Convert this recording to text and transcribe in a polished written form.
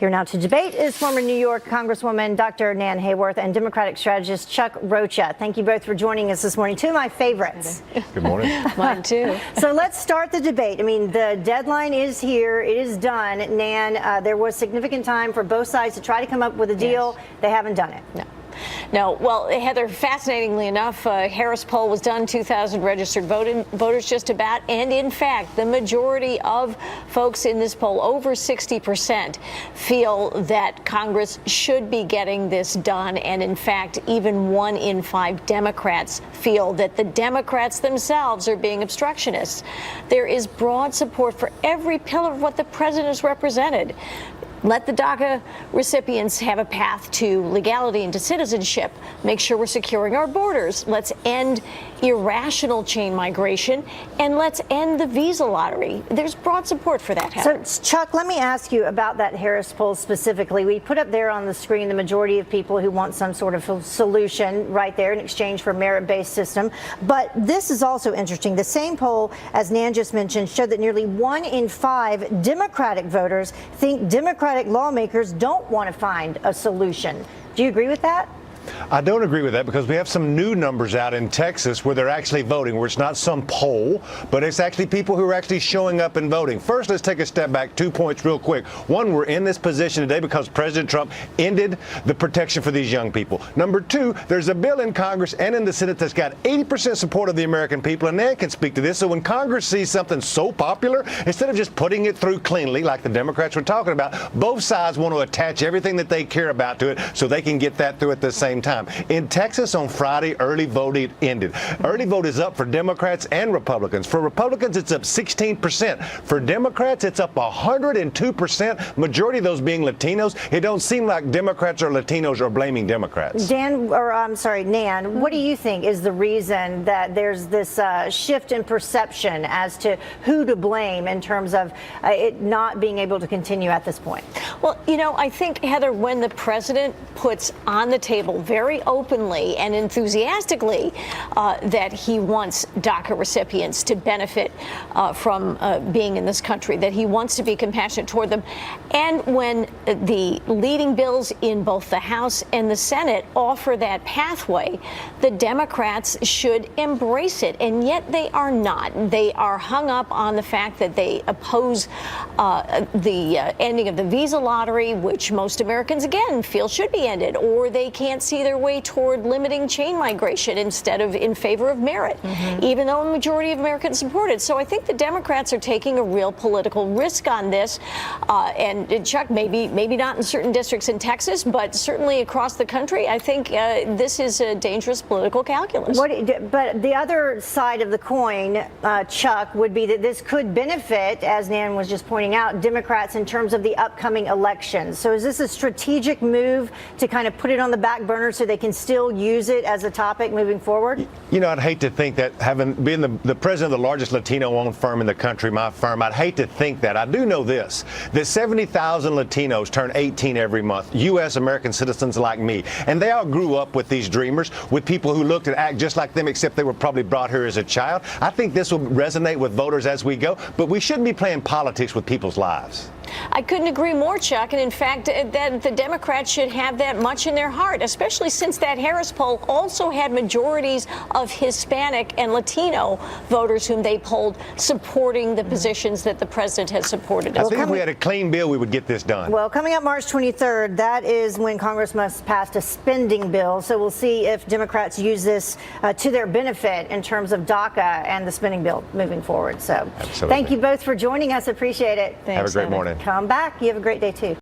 Here now to debate is former New York Congresswoman Dr. Nan Hayworth and Democratic strategist Chuck Rocha. Thank you both for joining us this morning. Two of my favorites. Good morning. Mine too. So let's start the debate. I mean, the deadline is here. It is done. Nan, there was significant time for both sides to try to come up with a deal. Yes. They haven't done it. No. Well, Heather, fascinatingly enough, Harris poll was done, 2,000 registered voters just about. And in fact, the majority of folks in this poll, over 60%, feel that Congress should be getting this done. And in fact, even 1 in 5 Democrats feel that the Democrats themselves are being obstructionists. There is broad support for every pillar of what the president has represented. Let the DACA recipients have a path to legality and to citizenship. Make sure we're securing our borders. Let's end irrational chain migration, and let's end the visa lottery. There's broad support for that, Heather. So, Chuck, let me ask you about that Harris poll specifically. We put up there on the screen the majority of people who want some sort of solution right there in exchange for a merit-based system. But this is also interesting. The same poll, as Nan just mentioned, showed that nearly 1 in 5 Democratic voters think Democratic lawmakers don't want to find a solution. Do you agree with that? I don't agree with that because we have some new numbers out in Texas where they're actually voting, where it's not some poll, but it's actually people who are actually showing up and voting. First, let's take a step back. 2 points real quick. One, we're in this position today because President Trump ended the protection for these young people. Number 2, there's a bill in Congress and in the Senate that's got 80% support of the American people, and Nan can speak to this. So when Congress sees something so popular, instead of just putting it through cleanly like the Democrats were talking about, both sides want to attach everything that they care about to it so they can get that through at the same time. In Texas on Friday, early voting ended. Early vote is up for Democrats and Republicans. For Republicans, it's up 16%. For Democrats, it's up 102%. Majority of those being Latinos. It don't seem like Democrats or Latinos are blaming Democrats. Nan, what do you think is the reason that there's this shift in perception as to who to blame in terms of it not being able to continue at this point? Well, you know, I think, Heather, when the president puts on the table very openly and enthusiastically that he wants DACA recipients to benefit from being in this country, that he wants to be compassionate toward them, and when the leading bills in both the House and the Senate offer that pathway, the Democrats should embrace it, and yet they are not. They are hung up on the fact that they oppose the ending of the visa lottery, which most Americans, again, feel should be ended, or they can't see their way toward limiting chain migration instead of in favor of merit, even though a majority of Americans support it. So I think the Democrats are taking a real political risk on this. And Chuck, maybe not in certain districts in Texas, but certainly across the country, I think this is a dangerous political calculus. But the other side of the coin, Chuck, would be that this could benefit, as Nan was just pointing out, Democrats in terms of the upcoming elections. So is this a strategic move to kind of put it on the back burner so they can still use it as a topic moving forward? You know, I'd hate to think that, having been the president of the largest Latino-owned firm in the country, my firm, I'd hate to think that. I do know this, that 70,000 Latinos turn 18 every month, U.S. American citizens like me, and they all grew up with these dreamers, with people who looked and act just like them, except they were probably brought here as a child. I think this will resonate with voters as we go, but we shouldn't be playing politics with people's lives. I couldn't agree more, Chuck. And in fact, that the Democrats should have that much in their heart, especially since that Harris poll also had majorities of Hispanic and Latino voters whom they polled supporting the positions that the president has supported. I think if we had a clean bill, we would get this done. Well, coming up March 23rd, that is when Congress must pass a spending bill. So we'll see if Democrats use this to their benefit in terms of DACA and the spending bill moving forward. So Absolutely. Thank you both for joining us. Appreciate it. Thanks, have a great morning. Come back. You have a great day, too.